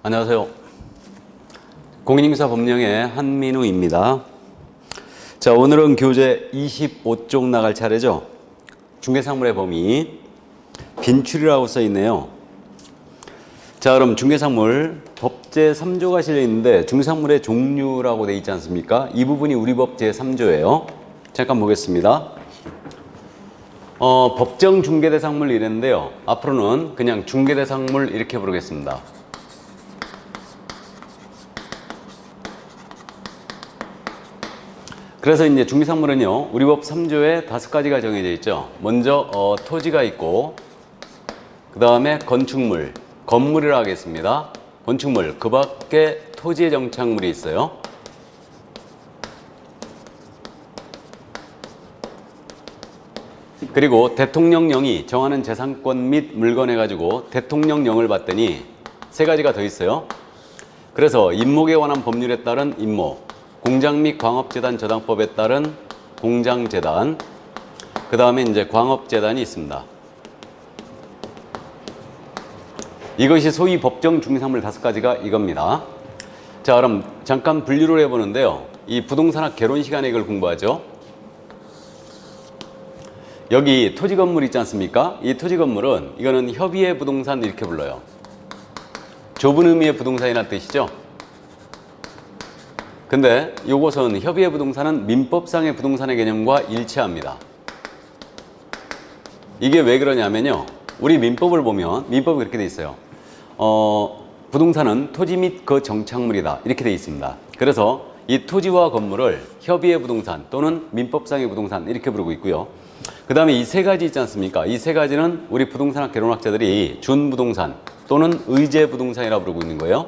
안녕하세요. 공인중개사 법령의 한민우입니다. 자, 오늘은 교재 25쪽 나갈 차례죠. 중개상물의 범위 빈출이라고 써 있네요. 자, 그럼 중개상물 법제 3조가 실려 있는데 중개상물의 종류라고 돼 있지 않습니까? 이 부분이 우리 법 제 3조예요. 잠깐 보겠습니다. 법정 중개대상물 이랬는데요. 앞으로는 그냥 중개대상물 이렇게 부르겠습니다. 그래서 이제 중개상물은요, 우리 법 3조에 5가지가 정해져 있죠. 먼저 토지가 있고, 그 다음에 건축물, 건물이라 하겠습니다. 건축물, 그 밖에 토지의 정착물이 있어요. 그리고 대통령령이 정하는 재산권 및 물건 해가지고 대통령령을 받더니 3가지가 더 있어요. 그래서 임목에 관한 법률에 따른 임목, 공장 및 광업재단 저당법에 따른 공장재단, 그 다음에 이제 광업재단이 있습니다. 이것이 소위 법정 중개상물 5가지가 이겁니다. 자, 그럼 잠깐 분류를 해보는데요. 이 부동산학 개론 시간에 이걸 공부하죠. 여기 토지 건물 있지 않습니까? 이 토지 건물은 이거는 협의의 부동산 이렇게 불러요. 좁은 의미의 부동산이라는 뜻이죠. 근데 이것은 협의의 부동산은 민법상의 부동산의 개념과 일치합니다. 이게 왜 그러냐면요. 우리 민법을 보면 민법이 그렇게 돼 있어요. 부동산은 토지 및 그 정착물이다. 이렇게 돼 있습니다. 그래서 이 토지와 건물을 협의의 부동산 또는 민법상의 부동산 이렇게 부르고 있고요. 그 다음에 이 3가지 있지 않습니까? 이 3가지는 우리 부동산학 개론학자들이 준부동산 또는 의제부동산이라고 부르고 있는 거예요.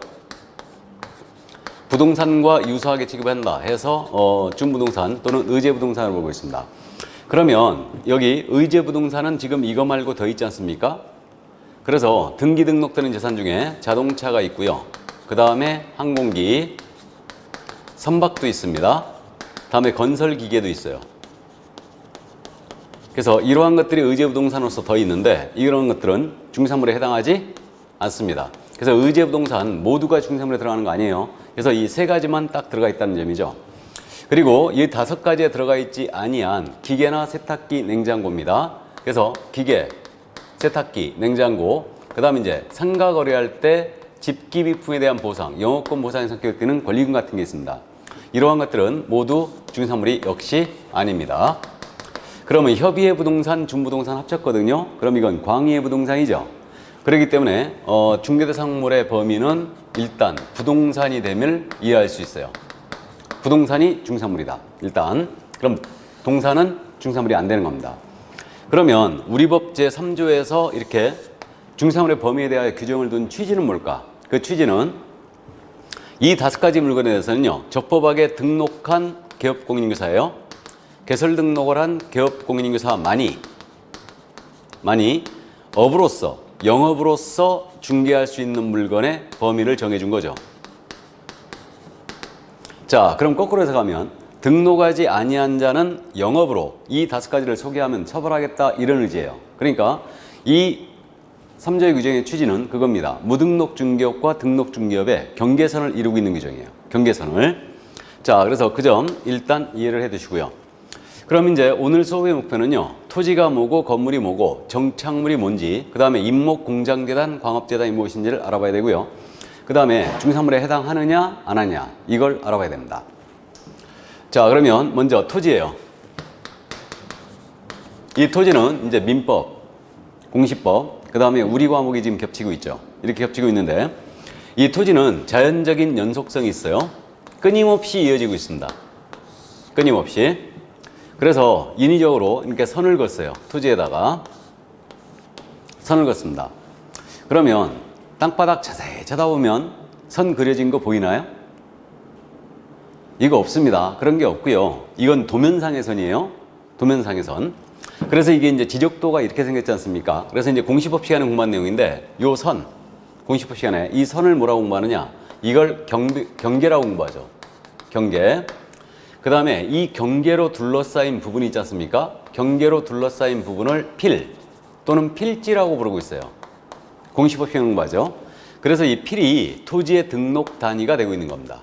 부동산과 유사하게 취급한다 해서 준부동산 또는 의제부동산을 보고 있습니다. 그러면 여기 의제부동산은 지금 이거 말고 더 있지 않습니까? 그래서 등기 등록되는 재산 중에 자동차가 있고요. 그 다음에 항공기, 선박도 있습니다. 다음에 건설기계도 있어요. 그래서 이러한 것들이 의제부동산으로서 더 있는데 이런 것들은 중개상물에 해당하지 않습니다. 그래서 의제부동산 모두가 중개상물에 들어가는 거 아니에요. 그래서 이 3가지만 딱 들어가 있다는 점이죠. 그리고 이 5가지에 들어가 있지 아니한 기계나 세탁기, 냉장고입니다. 그래서 기계, 세탁기, 냉장고, 그 다음에 이제 상가 거래할 때 집기 비품에 대한 보상, 영업권 보상에 성격되는 권리금 같은 게 있습니다. 이러한 것들은 모두 중개상물이 역시 아닙니다. 그러면 협의의 부동산, 준부동산 합쳤거든요. 그럼 이건 광의의 부동산이죠. 그렇기 때문에 중개대상물의 범위는 일단 부동산이 됨을 이해할 수 있어요. 부동산이 중개상물이다. 일단 그럼 동산은 중개상물이 안 되는 겁니다. 그러면 우리 법 제3조에서 이렇게 중개상물의 범위에 대하여 규정을 둔 취지는 뭘까? 그 취지는 이 5가지 물건에 대해서는요. 적법하게 등록한 개업공인중개사예요. 개설 등록을 한 개업공인중개사만이 업으로서 영업으로서 중개할 수 있는 물건의 범위를 정해준 거죠. 자, 그럼 거꾸로 해서 가면 등록하지 아니한 자는 영업으로 이 5가지를 소개하면 처벌하겠다 이런 의지예요. 그러니까 이 3조의 규정의 취지는 그겁니다. 무등록 중개업과 등록 중개업의 경계선을 이루고 있는 규정이에요. 경계선을. 자, 그래서 그 점 일단 이해를 해 두시고요. 그럼 이제 오늘 수업의 목표는요. 토지가 뭐고 건물이 뭐고 정착물이 뭔지, 그 다음에 임목, 공장재단, 광업재단이 무엇인지를 알아봐야 되고요. 그 다음에 중개상물에 해당하느냐 안 하냐 이걸 알아봐야 됩니다. 자, 그러면 먼저 토지예요. 이 토지는 이제 민법, 공시법, 그 다음에 우리 과목이 지금 겹치고 있죠. 이렇게 겹치고 있는데 이 토지는 자연적인 연속성이 있어요. 끊임없이 이어지고 있습니다. 끊임없이. 그래서 인위적으로 이렇게 선을 긋어요. 토지에다가 선을 긋습니다. 그러면 땅바닥 자세히 쳐다보면 선 그려진 거 보이나요? 이거 없습니다. 그런 게 없고요. 이건 도면상의 선이에요. 도면상의 선. 그래서 이게 이제 지적도가 이렇게 생겼지 않습니까? 그래서 이제 공시법 시간에 공부한 내용인데 요 선, 공시법 시간에 이 선을 뭐라고 공부하느냐? 이걸 경계라고 공부하죠. 경계. 그 다음에 이 경계로 둘러싸인 부분이 있지 않습니까? 경계로 둘러싸인 부분을 필 또는 필지라고 부르고 있어요. 공시법 시간 공부하죠. 그래서 이 필이 토지의 등록 단위가 되고 있는 겁니다.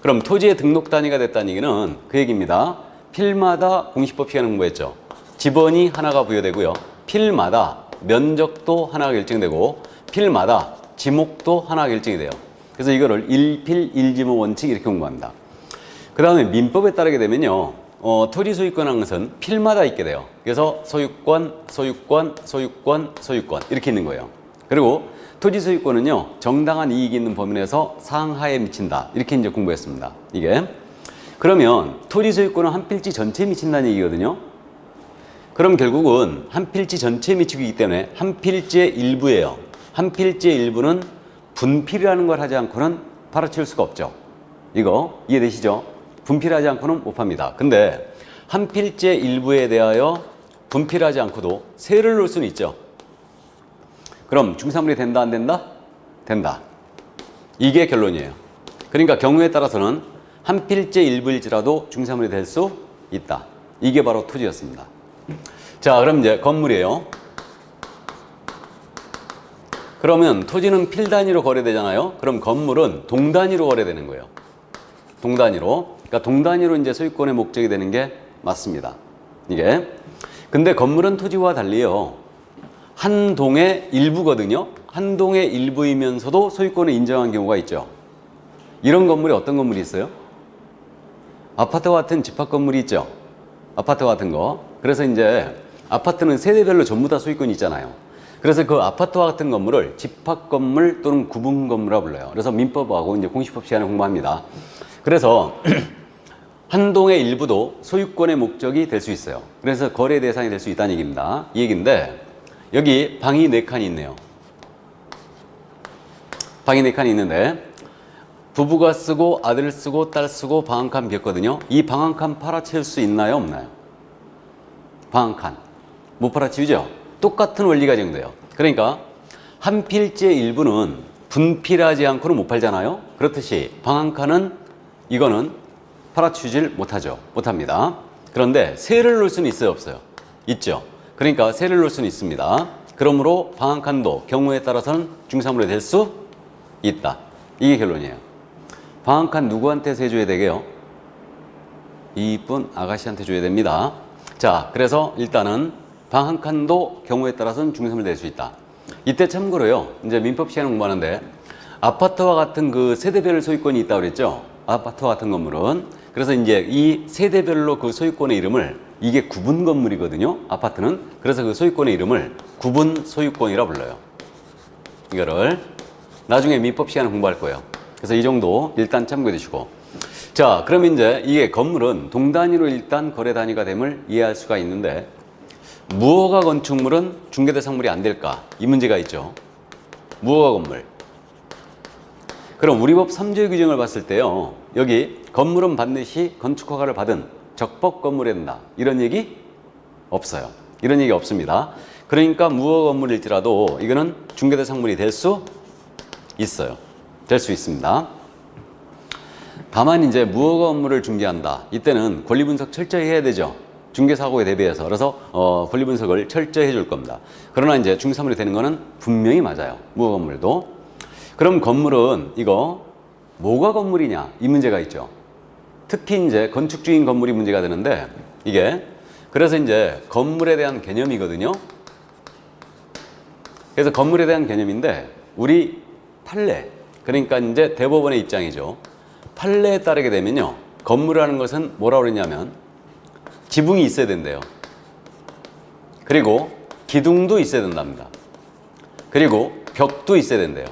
그럼 토지의 등록 단위가 됐다는 얘기는 그 얘기입니다. 필마다 공시법 시간에 공부했죠. 지번이 하나가 부여되고요. 필마다 면적도 하나가 결정되고 필마다 지목도 하나가 결정이 돼요. 그래서 이거를 1필 1지목 원칙 이렇게 공부합니다. 그 다음에 민법에 따르게 되면요. 토지 소유권이라는 것은 필마다 있게 돼요. 그래서 소유권, 소유권, 소유권, 소유권 이렇게 있는 거예요. 그리고 토지 소유권은요. 정당한 이익이 있는 범위 내에서 상하에 미친다. 이렇게 이제 공부했습니다. 이게. 그러면 토지 소유권은 한 필지 전체에 미친다는 얘기거든요. 그럼 결국은 한 필지 전체에 미치기 때문에 한 필지의 일부예요. 한 필지의 일부는 분필이라는 걸 하지 않고는 팔아치울 수가 없죠. 이거 이해되시죠? 분필하지 않고는 못 팝니다. 근데 한 필지의 일부에 대하여 분필하지 않고도 세를 놓을 수는 있죠. 그럼 중사물이 된다 안 된다? 된다. 이게 결론이에요. 그러니까 경우에 따라서는 한 필지의 일부일지라도 중사물이 될 수 있다. 이게 바로 토지였습니다. 자, 그럼 이제 건물이에요. 그러면 토지는 필 단위로 거래되잖아요. 그럼 건물은 동 단위로 거래되는 거예요. 동 단위로. 그러니까 동 단위로 이제 소유권의 목적이 되는 게 맞습니다. 이게. 근데 건물은 토지와 달리요. 한 동의 일부거든요. 한 동의 일부이면서도 소유권을 인정한 경우가 있죠. 이런 건물이 어떤 건물이 있어요? 아파트와 같은 집합 건물이 있죠. 아파트 같은 거. 그래서 이제 아파트는 세대별로 전부 다 소유권이 있잖아요. 그래서 그 아파트와 같은 건물을 집합 건물 또는 구분 건물이라고 불러요. 그래서 민법하고 이제 공시법 시간에 공부합니다. 그래서 한 동의 일부도 소유권의 목적이 될 수 있어요. 그래서 거래 대상이 될 수 있다는 얘기입니다. 이 얘기인데 여기 방이 4칸이 있네요. 방이 4칸이 있는데 부부가 쓰고 아들 쓰고 딸 쓰고 방 한 칸 비었거든요. 이 방 한 칸 팔아치울 수 있나요? 없나요? 방 한 칸. 못 팔아치우죠? 똑같은 원리가 적용돼요. 그러니까 한 필지의 일부는 분필하지 않고는 못 팔잖아요. 그렇듯이 방 한 칸은 이거는 팔아치우질 못하죠. 못합니다. 그런데 세를 놓을 수는 있어요? 없어요? 있죠. 그러니까 세를 놓을 수는 있습니다. 그러므로 방 한 칸도 경우에 따라서는 중사물이 될 수 있다. 이게 결론이에요. 방 한 칸 누구한테 세 줘야 되게요? 이쁜 아가씨한테 줘야 됩니다. 자, 그래서 일단은 방 한 칸도 경우에 따라서는 중사물이 될 수 있다. 이때 참고로요. 이제 민법 시간에 공부하는데 아파트와 같은 그 세대별 소유권이 있다고 그랬죠. 아파트와 같은 건물은. 그래서 이제 이 세대별로 그 소유권의 이름을 이게 구분 건물이거든요. 아파트는. 그래서 그 소유권의 이름을 구분 소유권이라 불러요. 이거를 나중에 민법 시간에 공부할 거예요. 그래서 이 정도 일단 참고해 주시고. 자, 그럼 이제 이게 건물은 동 단위로 일단 거래 단위가 됨을 이해할 수가 있는데 무허가 건축물은 중개대상물이 안 될까? 이 문제가 있죠. 무허가 건물. 그럼 우리 법 3조의 규정을 봤을 때요. 여기 건물은 반드시 건축허가를 받은 적법 건물이 된다. 이런 얘기 없어요. 이런 얘기 없습니다. 그러니까 무허가 건물일지라도 이거는 중개대상물이 될 수 있어요. 될 수 있습니다. 다만 이제 무허가 건물을 중개한다. 이때는 권리 분석 철저히 해야 되죠. 중개사고에 대비해서. 그래서 권리 분석을 철저히 해줄 겁니다. 그러나 이제 중개사물이 되는 거는 분명히 맞아요. 무허가 건물도. 그럼 건물은 이거 뭐가 건물이냐? 이 문제가 있죠. 특히 이제 건축주인 건물이 문제가 되는데 이게 그래서 이제 건물에 대한 개념이거든요. 그래서 건물에 대한 개념인데 우리 판례, 그러니까 이제 대법원의 입장이죠. 판례에 따르게 되면요. 건물이라는 것은 뭐라고 그러냐면 지붕이 있어야 된대요. 그리고 기둥도 있어야 된답니다. 그리고 벽도 있어야 된대요.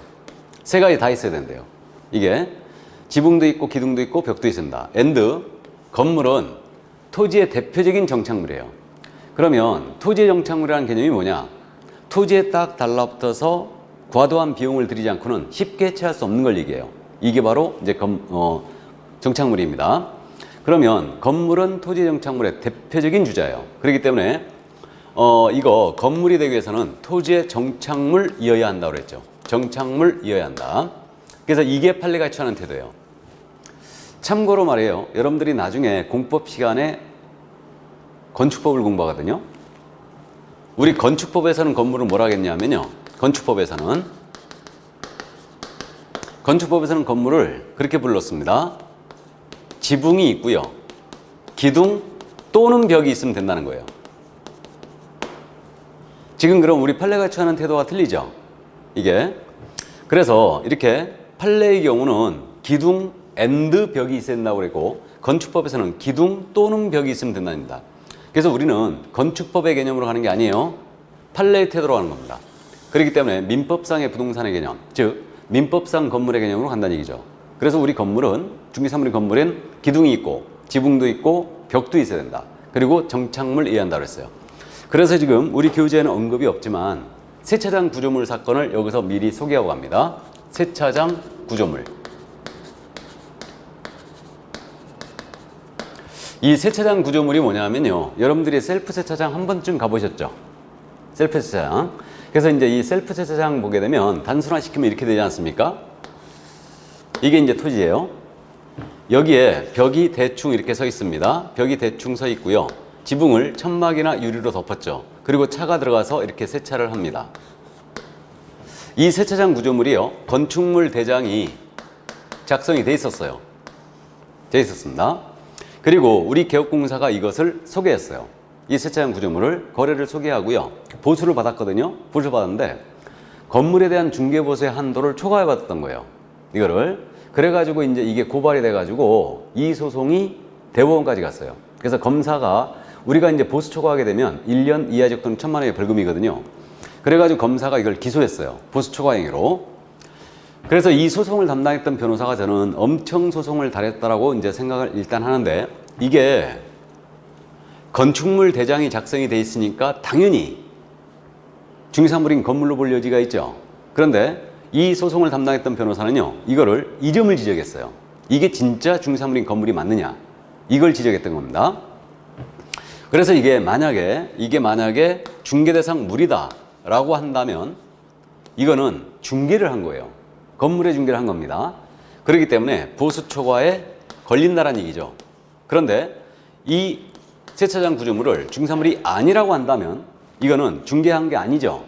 세 가지 다 있어야 된대요. 이게 지붕도 있고 기둥도 있고 벽도 있어야 된다. 앤드 건물은 토지의 대표적인 정착물이에요. 그러면 토지의 정착물이라는 개념이 뭐냐? 토지에 딱 달라붙어서 과도한 비용을 들이지 않고는 쉽게 해체할 수 없는 걸 얘기해요. 이게 바로 이제 정착물입니다. 그러면 건물은 토지 정착물의 대표적인 주자예요. 그렇기 때문에 이거 건물이 되기 위해서는 토지의 정착물이어야 한다고 그랬죠. 정착물이어야 한다. 그래서 이게 판례가 취하는 태도예요. 참고로 말이에요. 여러분들이 나중에 공법 시간에 건축법을 공부하거든요. 우리 건축법에서는 건물을 뭐라 하겠냐면요. 건축법에서는 건축법에서는 건물을 그렇게 불렀습니다. 지붕이 있고요. 기둥 또는 벽이 있으면 된다는 거예요. 지금 그럼 우리 판례가 취하는 태도가 틀리죠? 이게. 그래서 이렇게 판례의 경우는 기둥 앤드 벽이 있어야 된다고 그랬고, 건축법에서는 기둥 또는 벽이 있으면 된답니다. 그래서 우리는 건축법의 개념으로 가는 게 아니에요. 판례의 태도로 가는 겁니다. 그렇기 때문에 민법상의 부동산의 개념, 즉 민법상 건물의 개념으로 간다는 얘기죠. 그래서 우리 건물은, 중개사물인 건물엔 기둥이 있고 지붕도 있고 벽도 있어야 된다. 그리고 정착물 이해한다고 했어요. 그래서 지금 우리 교재에는 언급이 없지만 세차장 구조물 사건을 여기서 미리 소개하고 갑니다. 세차장 구조물. 이 세차장 구조물이 뭐냐면요, 여러분들이 셀프 세차장 한 번쯤 가보셨죠? 셀프 세차장. 그래서 이제 이 셀프 세차장 보게 되면 단순화시키면 이렇게 되지 않습니까? 이게 이제 토지예요. 여기에 벽이 대충 이렇게 서 있습니다. 벽이 대충 서 있고요. 지붕을 천막이나 유리로 덮었죠. 그리고 차가 들어가서 이렇게 세차를 합니다. 이 세차장 구조물이요, 건축물 대장이 작성이 돼 있었어요. 돼 있었습니다. 그리고 우리 개업공사가 이것을 소개했어요. 이 세차장 구조물을 거래를 소개하고요. 보수를 받았거든요. 보수를 받았는데 건물에 대한 중개보수의 한도를 초과해 받았던 거예요. 이거를. 그래가지고 이제 이게 고발이 돼가지고 이 소송이 대법원까지 갔어요. 그래서 검사가, 우리가 이제 보수 초과하게 되면 1년 이하적 또는 1,000만 원의 벌금이거든요. 그래가지고 검사가 이걸 기소했어요. 보수 초과 행위로. 그래서 이 소송을 담당했던 변호사가 저는 엄청 소송을 잘했다라고 이제 생각을 일단 하는데, 이게 건축물 대장이 작성이 돼 있으니까 당연히 중개사물인 건물로 볼 여지가 있죠. 그런데 이 소송을 담당했던 변호사는요, 이거를 이 점을 지적했어요. 이게 진짜 중개사물인 건물이 맞느냐, 이걸 지적했던 겁니다. 그래서 이게 만약에 중개대상 물이다 라고 한다면 이거는 중개를 한 거예요. 건물의 중개를 한 겁니다. 그렇기 때문에 보수 초과에 걸린다는 얘기죠. 그런데 이 세차장 구조물을 중개사물이 아니라고 한다면 이거는 중개한 게 아니죠.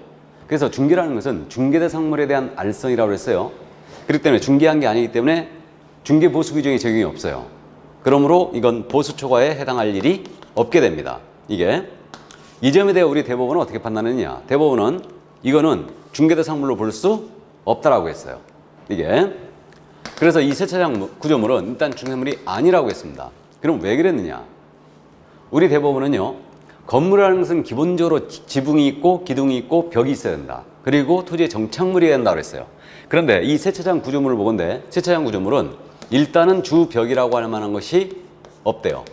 그래서 중개라는 것은 중개대상물에 대한 알선이라고 했어요. 그렇기 때문에 중개한 게 아니기 때문에 중개 보수 규정이 적용이 없어요. 그러므로 이건 보수 초과에 해당할 일이 없게 됩니다. 이게. 이 점에 대해 우리 대법원은 어떻게 판단했느냐. 대법원은 이거는 중개대상물로 볼 수 없다라고 했어요. 이게. 그래서 이 세차장 구조물은 일단 중개물이 아니라고 했습니다. 그럼 왜 그랬느냐. 우리 대법원은요, 건물이라는 것은 기본적으로 지붕이 있고 기둥이 있고 벽이 있어야 된다. 그리고 토지에 정착물이 된다고 했어요. 그런데 이 세차장 구조물을 보건대 세차장 구조물은 일단은 주벽이라고 할 만한 것이 없대요.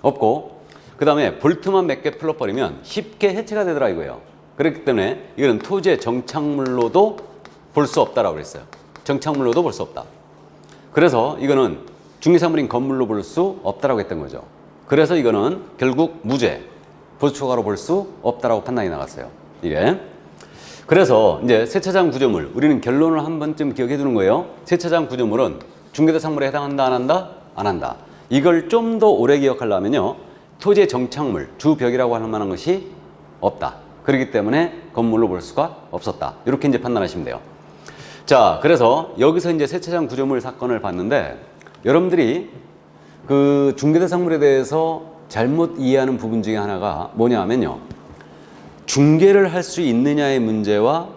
없고, 그 다음에 볼트만 몇 개 풀러버리면 쉽게 해체가 되더라 이거예요. 그렇기 때문에 이거는 토지의 정착물로도 볼 수 없다라고 그랬어요. 정착물로도 볼 수 없다. 그래서 이거는 중개사물인 건물로 볼 수 없다라고 했던 거죠. 그래서 이거는 결국 무죄, 보수 초과로 볼 수 없다라고 판단이 나갔어요. 이게. 그래서 이제 세차장 구조물, 우리는 결론을 한 번쯤 기억해 두는 거예요. 세차장 구조물은 중개대상물에 해당한다, 안 한다? 안 한다. 이걸 좀 더 오래 기억하려면요, 토지의 정착물, 주벽이라고 할 만한 것이 없다. 그렇기 때문에 건물로 볼 수가 없었다. 이렇게 이제 판단하시면 돼요. 자, 그래서 여기서 이제 세차장 구조물 사건을 봤는데, 여러분들이 그 중개대상물에 대해서 잘못 이해하는 부분 중에 하나가 뭐냐 하면요, 중개를 할 수 있느냐의 문제와,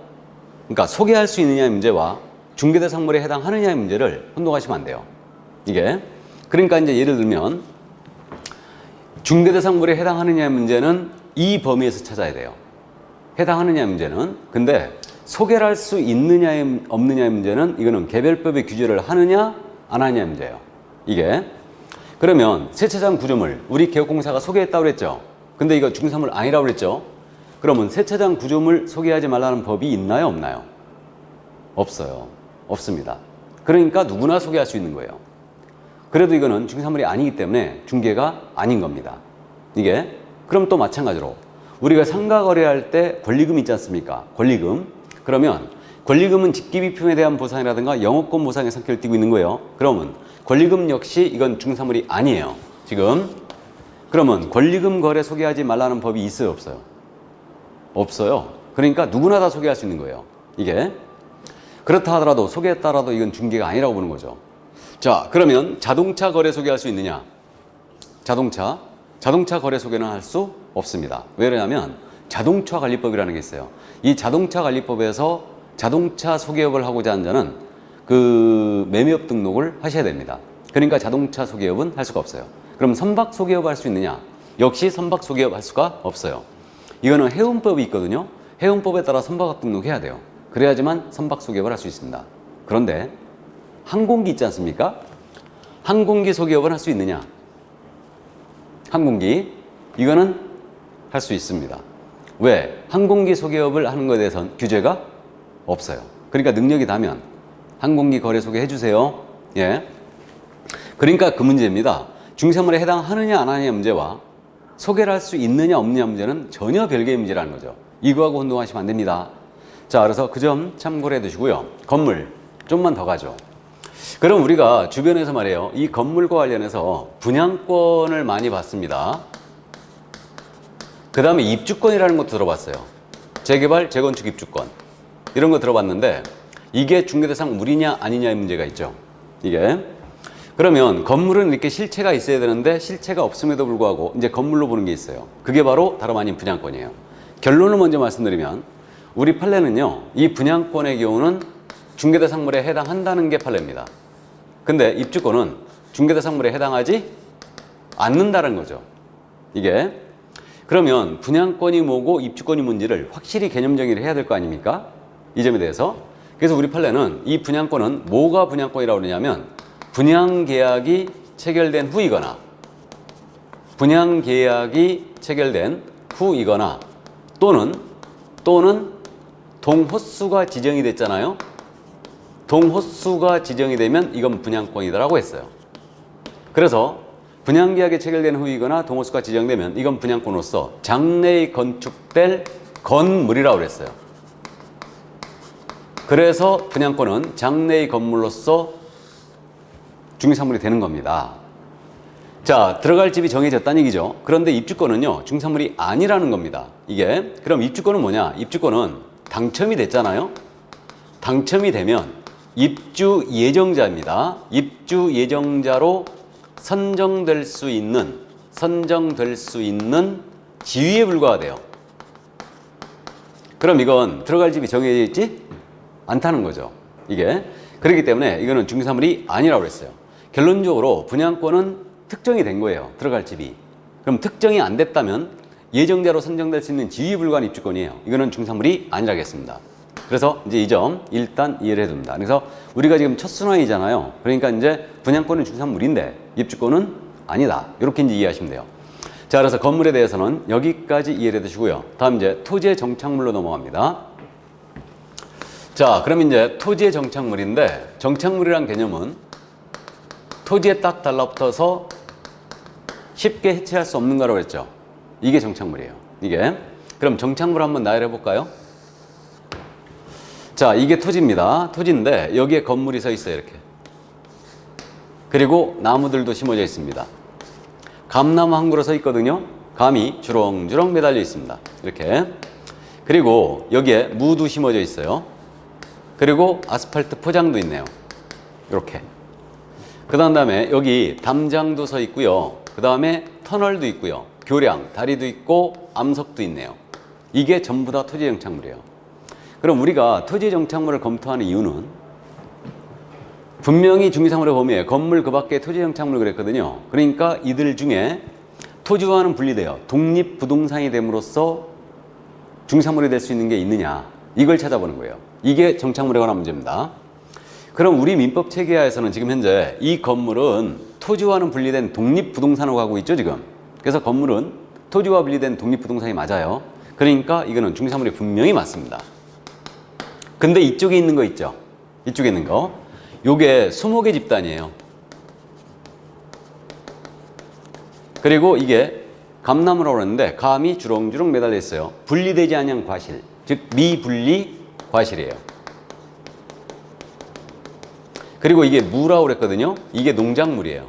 그러니까 소개할 수 있느냐의 문제와 중개대상물에 해당하느냐의 문제를 혼동하시면 안 돼요. 이게. 그러니까 이제 예를 들면 중개대상물에 해당하느냐의 문제는 이 범위에서 찾아야 돼요. 해당하느냐의 문제는. 근데 소개를 할 수 있느냐의 없느냐의 문제는 이거는 개별법의 규제를 하느냐 안 하느냐의 문제예요. 이게. 그러면 세차장 구조물, 우리 개업공사가 소개했다고 그랬죠. 근데 이거 중개사물 아니라고 그랬죠. 그러면 세차장 구조물 소개하지 말라는 법이 있나요, 없나요? 없어요. 없습니다. 그러니까 누구나 소개할 수 있는 거예요. 그래도 이거는 중개사물이 아니기 때문에 중개가 아닌 겁니다. 이게. 그럼 또 마찬가지로 우리가 상가 거래할 때 권리금 있지 않습니까? 권리금. 그러면 권리금은 직기비품에 대한 보상이라든가 영업권 보상의 성격을 띠고 있는 거예요. 그러면 권리금 역시 이건 중개사물이 아니에요. 지금. 그러면 권리금 거래 소개하지 말라는 법이 있어요, 없어요? 없어요. 그러니까 누구나 다 소개할 수 있는 거예요. 이게. 그렇다 하더라도 소개했다라도 이건 중개가 아니라고 보는 거죠. 자, 그러면 자동차 거래 소개할 수 있느냐? 자동차 거래 소개는 할 수 없습니다. 왜 그러냐면 자동차 관리법이라는 게 있어요. 이 자동차 관리법에서 자동차 소개업을 하고자 하는 자는 그 매매업 등록을 하셔야 됩니다. 그러니까 자동차 소개업은 할 수가 없어요. 그럼 선박 소개업 할 수 있느냐? 역시 선박 소개업 할 수가 없어요. 이거는 해운법이 있거든요. 해운법에 따라 선박업 등록해야 돼요. 그래야지만 선박 소개업을 할 수 있습니다. 그런데 항공기 있지 않습니까? 항공기 소개업을 할 수 있느냐? 항공기 이거는 할 수 있습니다. 왜? 항공기 소개업을 하는 것에 대해서는 규제가 없어요. 그러니까 능력이 다면 항공기 거래 소개해 주세요. 예. 그러니까 그 문제입니다. 중개사물에 해당하느냐 안 하느냐 문제와 소개를 할 수 있느냐 없느냐 문제는 전혀 별개의 문제라는 거죠. 이거하고 혼동하시면 안 됩니다. 자, 그래서 그 점 참고를 해 두시고요. 건물 좀만 더 가죠. 그럼 우리가 주변에서 말이에요. 이 건물과 관련해서 분양권을 많이 받습니다. 그 다음에 입주권이라는 것도 들어봤어요. 재개발, 재건축 입주권. 이런 거 들어봤는데 이게 중개대상 물이냐 아니냐의 문제가 있죠. 이게. 그러면 건물은 이렇게 실체가 있어야 되는데 실체가 없음에도 불구하고 이제 건물로 보는 게 있어요. 그게 바로 다름 아닌 분양권이에요. 결론을 먼저 말씀드리면 우리 판례는요. 이 분양권의 경우는 중개대상물에 해당한다는 게 판례입니다. 근데 입주권은 중개대상물에 해당하지 않는다는 거죠. 이게. 그러면 분양권이 뭐고 입주권이 뭔지를 확실히 개념 정의를 해야 될 거 아닙니까? 이 점에 대해서. 그래서 우리 판례는 이 분양권은 뭐가 분양권이라고 그러냐면 분양계약이 체결된 후이거나 또는 동호수가 지정이 됐잖아요. 동호수가 지정이 되면 이건 분양권이다라고 했어요. 그래서 분양계약이 체결된 후이거나 동호수가 지정되면 이건 분양권으로서 장래에 건축될 건물이라고 그랬어요. 그래서 분양권은 장래의 건물로서 중개사물이 되는 겁니다. 자, 들어갈 집이 정해졌다는 얘기죠. 그런데 입주권은요, 중개사물이 아니라는 겁니다. 이게. 그럼 입주권은 뭐냐? 입주권은 당첨이 됐잖아요. 당첨이 되면 입주 예정자입니다. 입주 예정자로 선정될 수 있는 지위에 불과하대요. 그럼 이건 들어갈 집이 정해져 있지 않다는 거죠. 이게. 그렇기 때문에 이거는 중개사물이 아니라고 그랬어요. 결론적으로 분양권은 특정이 된 거예요. 들어갈 집이. 그럼 특정이 안 됐다면 예정자로 선정될 수 있는 지위에 불과한 입주권이에요. 이거는 중개사물이 아니라겠습니다. 그래서 이제 이 점 일단 이해를 해둡니다. 그래서 우리가 지금 첫 순환이잖아요. 그러니까 이제 분양권은 중개사물인데 입주권은 아니다. 이렇게 이제 이해하시면 돼요. 자, 그래서 건물에 대해서는 여기까지 이해를 해두시고요. 다음 이제 토지의 정착물로 넘어갑니다. 자, 그럼 이제 토지의 정착물인데 정착물이란 개념은 토지에 딱 달라붙어서 쉽게 해체할 수 없는 거라고 했죠. 이게 정착물이에요. 이게. 그럼 정착물 한번 나열해 볼까요? 자, 이게 토지입니다. 토지인데 여기에 건물이 서 있어요. 이렇게. 그리고 나무들도 심어져 있습니다. 감나무 한 그루 서 있거든요. 감이 주렁주렁 매달려 있습니다. 이렇게. 그리고 여기에 무도 심어져 있어요. 그리고 아스팔트 포장도 있네요. 이렇게. 그 다음에 여기 담장도 서 있고요. 그 다음에 터널도 있고요. 교량, 다리도 있고 암석도 있네요. 이게 전부 다 토지 정착물이에요. 그럼 우리가 토지 정착물을 검토하는 이유는 분명히 중개사물의 범위에 건물 그 밖에 토지 정착물 그랬거든요. 그러니까 이들 중에 토지와는 분리되어 독립부동산이 됨으로써 중개사물이 될 수 있는 게 있느냐, 이걸 찾아보는 거예요. 이게 정착물에 관한 문제입니다. 그럼 우리 민법 체계하에서는 지금 현재 이 건물은 토지와는 분리된 독립부동산으로 가고 있죠, 지금. 그래서 건물은 토지와 분리된 독립부동산이 맞아요. 그러니까 이거는 중개사물이 분명히 맞습니다. 근데 이쪽에 있는 거 있죠? 이쪽에 있는 거. 요게 20개 집단이에요. 그리고 이게 감나무라고 그러는데 감이 주렁주렁 매달려 있어요. 분리되지 않은 과실, 즉 미분리 과실이에요. 그리고 이게 무라고 그랬거든요. 이게 농작물이에요.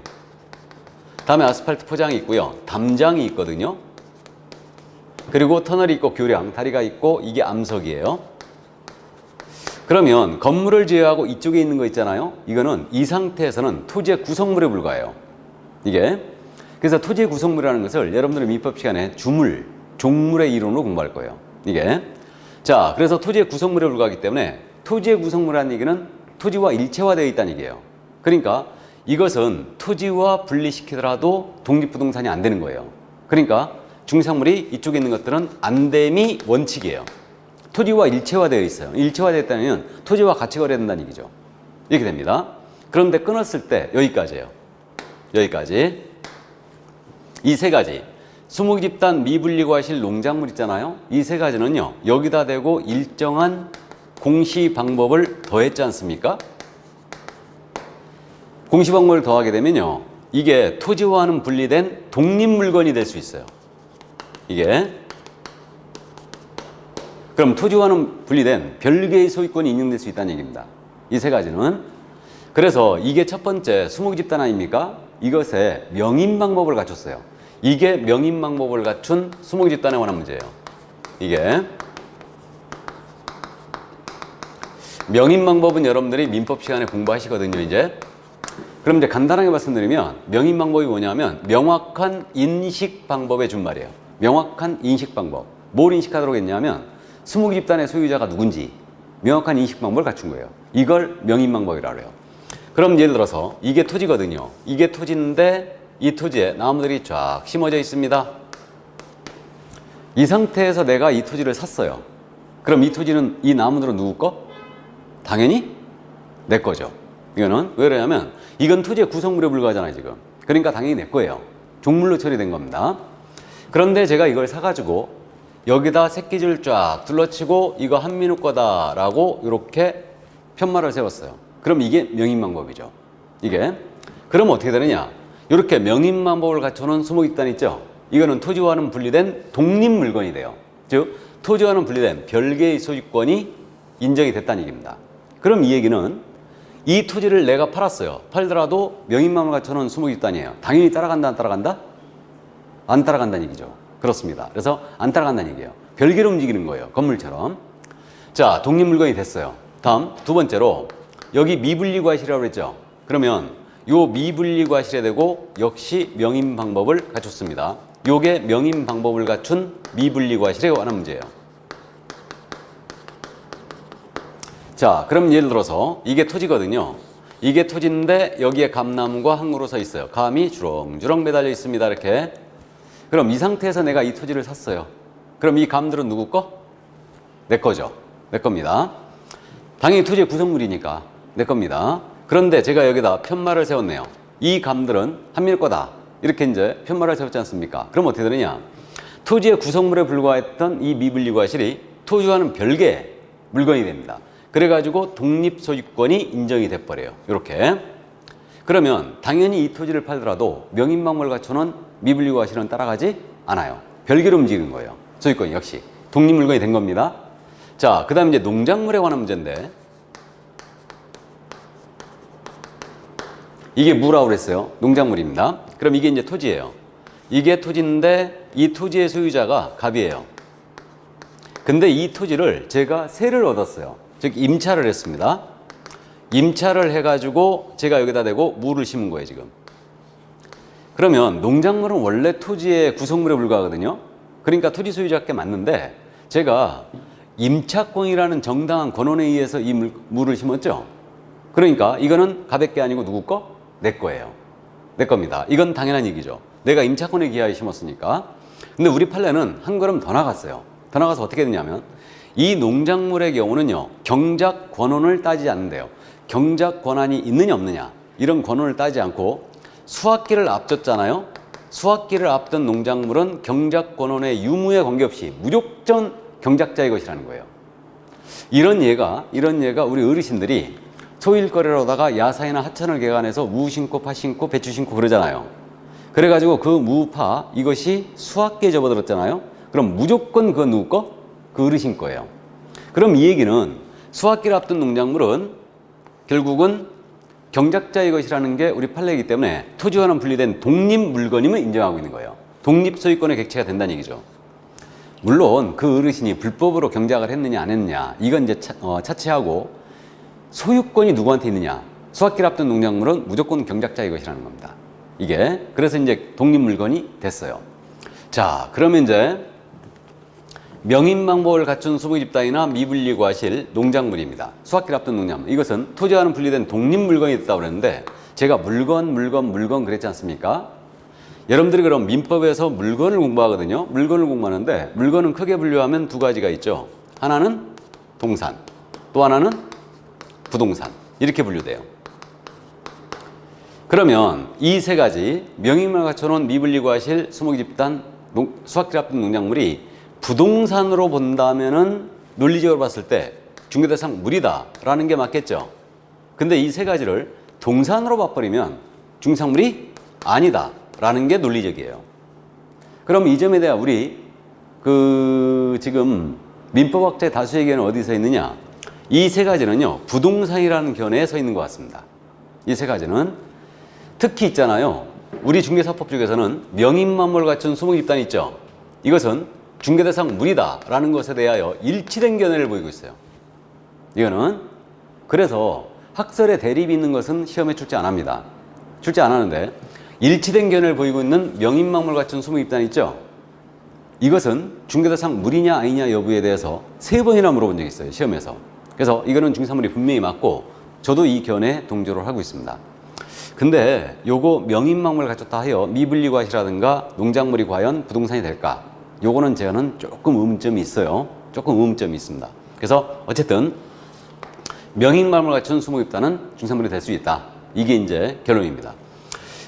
다음에 아스팔트 포장이 있고요. 담장이 있거든요. 그리고 터널이 있고 교량, 다리가 있고 이게 암석이에요. 그러면 건물을 제외하고 이쪽에 있는 거 있잖아요. 이거는 이 상태에서는 토지의 구성물에 불과해요. 이게. 그래서 토지의 구성물이라는 것을 여러분들의 민법 시간에 주물, 종물의 이론으로 공부할 거예요. 이게. 자, 그래서 토지의 구성물에 불과하기 때문에 토지의 구성물이라는 얘기는 토지와 일체화되어 있다는 얘기예요. 그러니까 이것은 토지와 분리시키더라도 독립부동산이 안 되는 거예요. 그러니까 중상물이 이쪽에 있는 것들은 안 됨이 원칙이에요. 토지와 일체화되어 있어요. 일체화되었다면 토지와 같이 거래해야 된다는 얘기죠. 이렇게 됩니다. 그런데 끊었을 때 여기까지예요. 여기까지. 이 세 가지. 수목집단 미분리과실 농작물 있잖아요. 이 세 가지는요. 여기다 대고 일정한 공시 방법을 더했지 않습니까? 공시 방법을 더하게 되면요. 이게 토지와는 분리된 독립물건이 될 수 있어요. 이게. 그럼 토지와는 분리된 별개의 소유권이 인정될 수 있다는 얘기입니다. 이 세 가지는. 그래서 이게 첫 번째 수목집단 아닙니까? 이것에 명인 방법을 갖췄어요. 이게 명인 방법을 갖춘 수목집단에 관한 문제예요. 이게. 명인 방법은 여러분들이 민법 시간에 공부하시거든요, 이제. 그럼 이제 간단하게 말씀드리면 명인 방법이 뭐냐면 명확한 인식 방법의 준말이에요. 명확한 인식 방법. 뭘 인식하도록 했냐면 수목집단의 소유자가 누군지 명확한 인식 방법을 갖춘 거예요. 이걸 명인 방법이라고 해요. 그럼 예를 들어서 이게 토지거든요. 이게 토지인데 이 토지에 나무들이 쫙 심어져 있습니다. 이 상태에서 내가 이 토지를 샀어요. 그럼 이 토지는 이 나무들은 누구 거? 당연히 내 거죠. 이거는 왜 그러냐면 이건 토지의 구성물에 불과하잖아요, 지금. 그러니까 당연히 내 거예요. 종물로 처리된 겁니다. 그런데 제가 이걸 사가지고 여기다 새끼줄 쫙 둘러치고 이거 한민우 거다라고 이렇게 편말을 세웠어요. 그럼 이게 명인 방법이죠. 이게. 그럼 어떻게 되느냐? 이렇게 명인 방법을 갖춰놓은 수목집단 있죠? 이거는 토지와는 분리된 독립물건이 돼요. 즉 토지와는 분리된 별개의 소유권이 인정이 됐다는 얘기입니다. 그럼 이 얘기는 이 토지를 내가 팔았어요. 팔더라도 명인방법을 갖춰놓은 수목집단이에요. 당연히 따라간다, 안 따라간다? 안 따라간다는 얘기죠. 그렇습니다. 그래서 안 따라간다는 얘기예요. 별개로 움직이는 거예요. 건물처럼. 자, 독립물건이 됐어요. 다음 두 번째로 여기 미분리과실이라고 그랬죠. 그러면 요 미분리과실에 대고 역시 명인 방법을 갖췄습니다. 요게 명인 방법을 갖춘 미분리과실에 관한 문제예요. 자, 그럼 예를 들어서 이게 토지거든요. 이게 토지인데 여기에 감나무가 항구로 서 있어요. 감이 주렁주렁 매달려 있습니다. 이렇게. 그럼 이 상태에서 내가 이 토지를 샀어요. 그럼 이 감들은 누구 거? 내 거죠. 내 겁니다. 당연히 토지의 구성물이니까 내 겁니다. 그런데 제가 여기다 편말을 세웠네요. 이 감들은 한민우 거다. 이렇게 이제 편말을 세웠지 않습니까? 그럼 어떻게 되느냐? 토지의 구성물에 불과했던 이 미분리과실이 토지와는 별개의 물건이 됩니다. 그래가지고 독립소유권이 인정이 돼버려요. 이렇게. 그러면 당연히 이 토지를 팔더라도 명인방법을 갖춰놓은 미분리과실은 따라가지 않아요. 별개로 움직이는 거예요. 소유권이 역시 독립물건이 된 겁니다. 자, 그 다음에 이제 농작물에 관한 문제인데 이게 뭐라고 그랬어요? 농작물입니다. 그럼 이게 이제 토지예요. 이게 토지인데 이 토지의 소유자가 갑이에요. 근데 이 토지를 제가 세를 얻었어요. 즉 임차를 했습니다. 임차를 해가지고 제가 여기다 대고 무를 심은 거예요, 지금. 그러면 농작물은 원래 토지의 구성물에 불과하거든요. 그러니까 토지 소유자께 맞는데 제가 임차권이라는 정당한 권한에 의해서 이 무를 심었죠. 그러니까 이거는 갑의 게 아니고 누구 거? 내 거예요. 내 겁니다. 이건 당연한 얘기죠. 내가 임차권에 기하에 심었으니까. 근데 우리 판례는 한 걸음 더 나갔어요. 더 나가서 어떻게 되냐면 이 농작물의 경우는요, 경작 권한을 따지지 않는데요. 경작 권한이 있느냐 없느냐 이런 권한을 따지지 않고 수확기를 앞뒀잖아요. 수확기를 앞둔 농작물은 경작 권한의 유무에 관계없이 무조건 경작자의 것이라는 거예요. 이런 예가 우리 어르신들이 소일거리로다가 야산이나 하천을 개간해서 무 심고 파 심고 배추 심고 그러잖아요. 그래가지고 그 무파 이것이 수확기에 접어들었잖아요. 그럼 무조건 그 누구 거? 그 어르신 거예요. 그럼 이 얘기는 수확기를 앞둔 농작물은 결국은 경작자의 것이라는 게 우리 판례이기 때문에 토지와는 분리된 독립물건임을 인정하고 있는 거예요. 독립소유권의 객체가 된다는 얘기죠. 물론 그 어르신이 불법으로 경작을 했느냐 안 했느냐 이건 이제 차치하고 소유권이 누구한테 있느냐. 수확기를 앞둔 농작물은 무조건 경작자의 것이라는 겁니다. 이게 그래서 이제 독립물건이 됐어요. 자, 그러면 이제 명인망법을 갖춘 수목집단이나 미분리 과실 농작물입니다. 수확기를 앞둔 농작물. 이것은 토지와는 분리된 독립물건이 됐다고 그랬는데 제가 물건 그랬지 않습니까? 여러분들이 그럼 민법에서 물건을 공부하거든요. 물건을 공부하는데 물건은 크게 분류하면 두 가지가 있죠. 하나는 동산, 또 하나는 부동산. 이렇게 분류돼요. 그러면 이 세 가지 명인망을 갖춰놓은 미분리 과실 수목집단 수확기를 앞둔 농작물이 부동산으로 본다면은 논리적으로 봤을 때 중개대상 물이다라는 게 맞겠죠. 근데 이 세 가지를 동산으로 봐버리면 중상물이 아니다라는 게 논리적이에요. 그럼 이 점에 대한 우리 지금 민법학자의 다수의 견해는 어디서 있느냐? 이 세 가지는요 부동산이라는 견해에 서 있는 것 같습니다. 이 세 가지는 특히 있잖아요. 우리 중개사법 쪽에서는 명인망법을 갖춘 수목집단이 있죠. 이것은 중개대상 물이다라는 것에 대하여 일치된 견해를 보이고 있어요. 이거는 그래서 학설에 대립이 있는 것은 시험에 출제 안 합니다. 출제 안 하는데 일치된 견해를 보이고 있는 명인망법을 갖춘 수목집단 있죠. 이것은 중개대상 물이냐 아니냐 여부에 대해서 3번이나 물어본 적이 있어요. 시험에서. 그래서 이거는 중개사물이 분명히 맞고 저도 이 견해에 동조를 하고 있습니다. 근데 요거 명인망법을 갖췄다 하여 미분리 과실이라든가 농작물이 과연 부동산이 될까? 요거는 제가는 조금 의문점이 있어요. 조금 의문점이 있습니다. 그래서 어쨌든 명인망법을 갖춘 수목집단은 중상물이 될 수 있다. 이게 이제 결론입니다.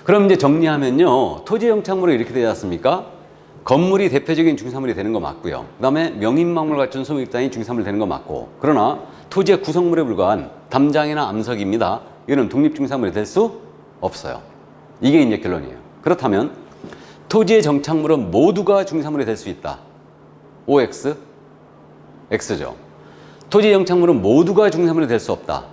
그럼 이제 정리하면요. 토지 영창물이 이렇게 되지 않습니까? 건물이 대표적인 중상물이 되는 거 맞고요. 그 다음에 명인망법을 갖춘 수목집단이 중상물이 되는 거 맞고, 그러나 토지의 구성물에 불과한 담장이나 암석입니다. 이거는 독립중상물이 될 수 없어요. 이게 이제 결론이에요. 그렇다면 토지의 정착물은 모두가 중상물이 될 수 있다. OX? X죠. 토지의 정착물은 모두가 중상물이 될 수 없다.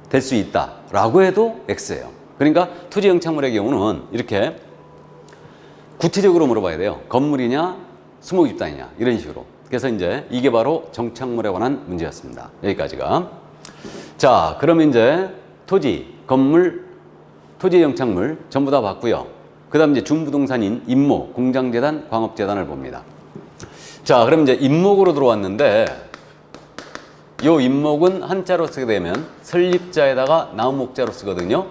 될 수 있다. 라고 해도 X예요. 그러니까 토지 정착물의 경우는 이렇게 구체적으로 물어봐야 돼요. 건물이냐, 수목집단이냐, 이런 식으로. 그래서 이제 이게 바로 정착물에 관한 문제였습니다. 여기까지가. 자, 그러면 이제 토지, 건물, 토지의 정착물 전부 다 봤고요. 그 다음 이제 준부동산인 임목, 공장재단, 광업재단을 봅니다. 자, 그럼 이제 임목으로 들어왔는데, 요 임목은 한자로 쓰게 되면 설립자에다가 나무목자로 쓰거든요.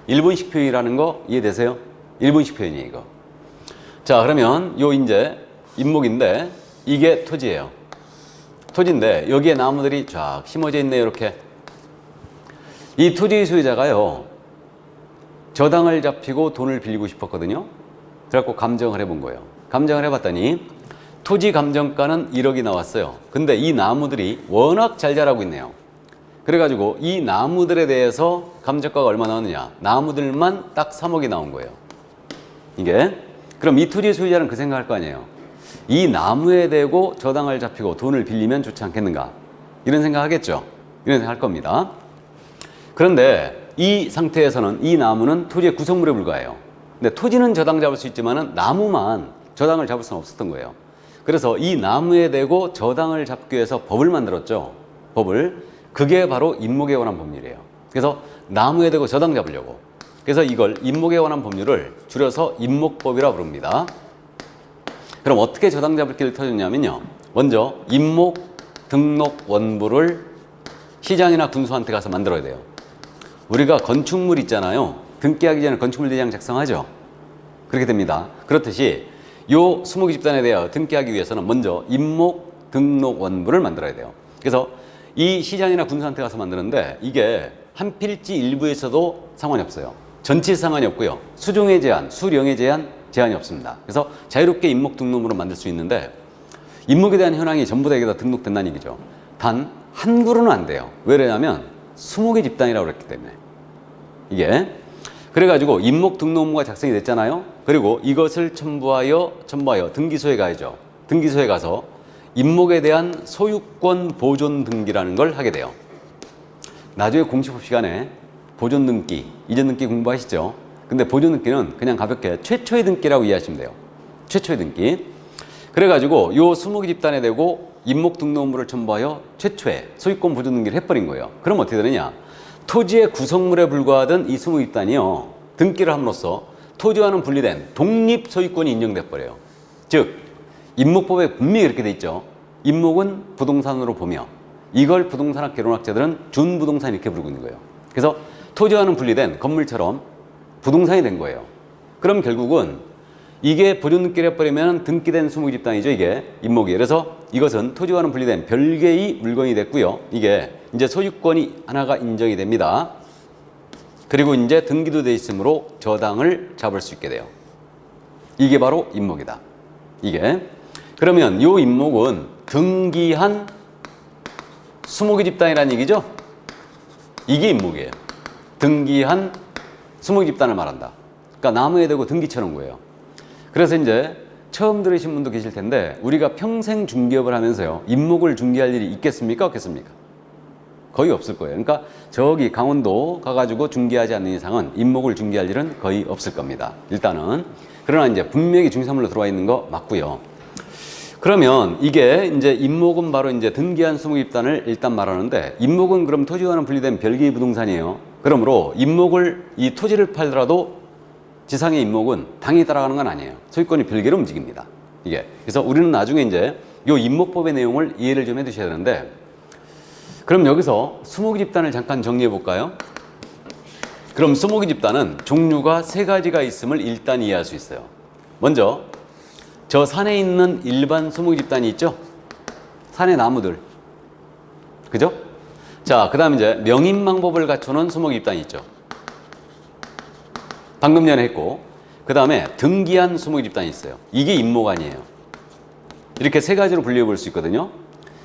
일본식 표현이라는 거 이해되세요? 일본식 표현이에요, 이거. 자, 그러면 요 이제 임목인데, 이게 토지예요. 토지인데, 여기에 나무들이 쫙 심어져 있네요, 이렇게. 이 토지 소유자가요, 저당을 잡히고 돈을 빌리고 싶었거든요. 그래갖고 감정을 해본 거예요. 감정을 해봤더니 토지 감정가는 1억이 나왔어요. 근데 이 나무들이 워낙 잘 자라고 있네요. 그래가지고 이 나무들에 대해서 감정가가 얼마 나왔느냐? 나무들만 딱 3억이 나온 거예요. 이게. 그럼 이 토지 소유자는 그 생각할 거 아니에요. 이 나무에 대고 저당을 잡히고 돈을 빌리면 좋지 않겠는가? 이런 생각 하겠죠. 이런 생각 할 겁니다. 그런데 이 상태에서는 이 나무는 토지의 구성물에 불과해요. 근데 토지는 저당 잡을 수 있지만은 나무만 저당을 잡을 수는 없었던 거예요. 그래서 이 나무에 대고 저당을 잡기 위해서 법을 만들었죠. 법을. 그게 바로 임목에 관한 법률이에요. 그래서 나무에 대고 저당 잡으려고. 그래서 이걸 임목에 관한 법률을 줄여서 임목법이라 부릅니다. 그럼 어떻게 저당 잡을 길을 터졌냐면요. 먼저 임목 등록 원부를 시장이나 군수한테 가서 만들어야 돼요. 우리가 건축물 있잖아요. 등기하기 전에 건축물 대장 작성하죠. 그렇게 됩니다. 그렇듯이 요 수목집단에 대하여 등기하기 위해서는 먼저 임목 등록 원부를 만들어야 돼요. 그래서 이 시장이나 군수한테 가서 만드는데 이게 한 필지 일부에서도 상관이 없어요. 전체 상관이 없고요. 수종의 제한, 수령의 제한이 없습니다. 그래서 자유롭게 임목 등록물을 만들 수 있는데 임목에 대한 현황이 전부 다 여기다 등록된다는 얘기죠. 단 한 그루는 안 돼요. 왜냐하면 20개 집단이라고 그랬기 때문에. 이게 그래가지고 임목 등록무가 작성이 됐잖아요. 그리고 이것을 첨부하여 등기소에 가야죠. 등기소에 가서 임목에 대한 소유권 보존 등기라는 걸 하게 돼요. 나중에 공시법 시간에 보존 등기, 이전 등기 공부하시죠. 근데 보존 등기는 그냥 가볍게 최초의 등기라고 이해하시면 돼요. 최초의 등기. 그래가지고 요 20개 집단에 대고 임목 등록물을 첨부하여 최초의 소유권 보존 등기를 해버린 거예요. 그럼 어떻게 되느냐? 토지의 구성물에 불과하던 이 20개 집단이요, 등기를 함으로써 토지와는 분리된 독립 소유권이 인정돼 버려요. 즉 임목법에 분명히 이렇게 돼 있죠. 임목은 부동산으로 보며 이걸 부동산학 개론학자들은 준부동산 이렇게 부르고 있는 거예요. 그래서 토지와는 분리된 건물처럼 부동산이 된 거예요. 그럼 결국은 이게 보존 등기를 해버리면 등기된 20개 집단이죠. 이게 임목이. 그래서 이것은 토지와는 분리된 별개의 물건이 됐고요. 이게 이제 소유권이 하나가 인정이 됩니다. 그리고 이제 등기도 돼 있으므로 저당을 잡을 수 있게 돼요. 이게 바로 임목이다. 이게. 그러면 요 임목은 등기한 20개 집단이라는 얘기죠. 이게 임목이에요. 등기한 20개 집단을 말한다. 그러니까 나무에 대고 등기쳐놓은 거예요. 그래서 이제 처음 들으신 분도 계실 텐데, 우리가 평생 중개업을 하면서요, 임목을 중개할 일이 있겠습니까? 없겠습니까? 거의 없을 거예요. 그러니까 저기 강원도 가가지고 중개하지 않는 이상은 임목을 중개할 일은 거의 없을 겁니다. 일단은. 그러나 이제 분명히 중개사물로 들어와 있는 거 맞고요. 그러면 이게 이제 임목은 바로 이제 등기한 20개 집단을 일단 말하는데, 임목은 그럼 토지와는 분리된 별개의 부동산이에요. 그러므로 임목을, 이 토지를 팔더라도 지상의 임목은 당연히 따라가는 건 아니에요. 소유권이 별개로 움직입니다. 이게. 그래서 우리는 나중에 이제 요 임목법의 내용을 이해를 좀 해두셔야 되는데, 그럼 여기서 20개 집단을 잠깐 정리해 볼까요? 그럼 20개 집단은 종류가 3가지가 있음을 일단 이해할 수 있어요. 먼저 저 산에 있는 일반 20개 집단이 있죠? 산의 나무들. 그죠? 자, 그 다음 이제 명인망법을 갖춰놓은 20개 집단이 있죠. 방금 전에 했고, 그 다음에 등기한 20개 집단이 있어요. 이게 임목 아니에요. 이렇게 3가지로 분류해 볼 수 있거든요.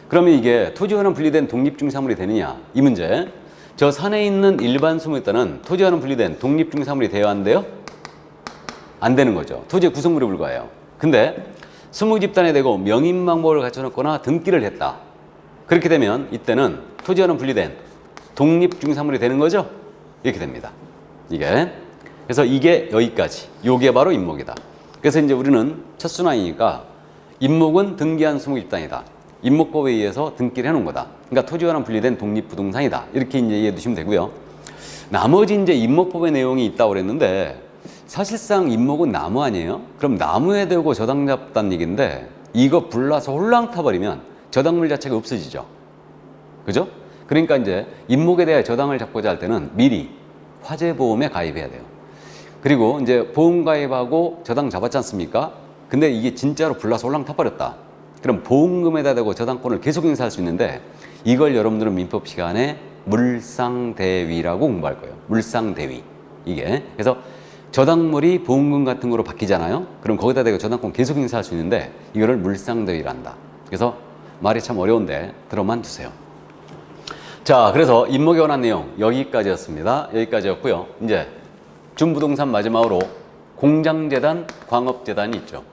그러면 이게 토지와는 분리된 독립중개사물이 되느냐? 이 문제. 저 산에 있는 일반 20개 집단은 토지와는 분리된 독립중개사물이 되어야 하는데요? 안 되는 거죠. 토지의 구성물에 불과해요. 근데 20개 집단에 대고 명인망법을 갖춰놓거나 등기를 했다. 그렇게 되면 이때는 토지와는 분리된 독립중개사물이 되는 거죠? 이렇게 됩니다. 이게. 그래서 이게 여기까지. 요게 바로 임목이다. 그래서 이제 우리는 첫 순환이니까 임목은 등기한 20개 집단이다. 임목법에 의해서 등기를 해놓은 거다. 그러니까 토지와는 분리된 독립부동산이다. 이렇게 이제 이해해 두시면 되고요. 나머지 이제 임목법의 내용이 있다고 그랬는데, 사실상 임목은 나무 아니에요? 그럼 나무에 대고 저당 잡다는 얘기인데, 이거 불나서 홀랑 타버리면 저당물 자체가 없어지죠. 그죠? 그러니까 이제 임목에 대해 저당을 잡고자 할 때는 미리 화재보험에 가입해야 돼요. 그리고 이제 보험 가입하고 저당 잡았지 않습니까? 근데 이게 진짜로 불나서 홀랑 타버렸다. 그럼 보험금에다 대고 저당권을 계속 행사할 수 있는데, 이걸 여러분들은 민법 시간에 물상대위라고 공부할 거예요. 물상대위. 이게. 그래서 저당물이 보험금 같은 거로 바뀌잖아요. 그럼 거기다 대고 저당권 계속 행사할 수 있는데, 이거를 물상대위를 한다. 그래서 말이 참 어려운데 들어만 두세요. 자, 그래서 임목에 관한 내용 여기까지였습니다. 여기까지였고요. 이제 준부동산 마지막으로 공장재단, 광업재단이 있죠.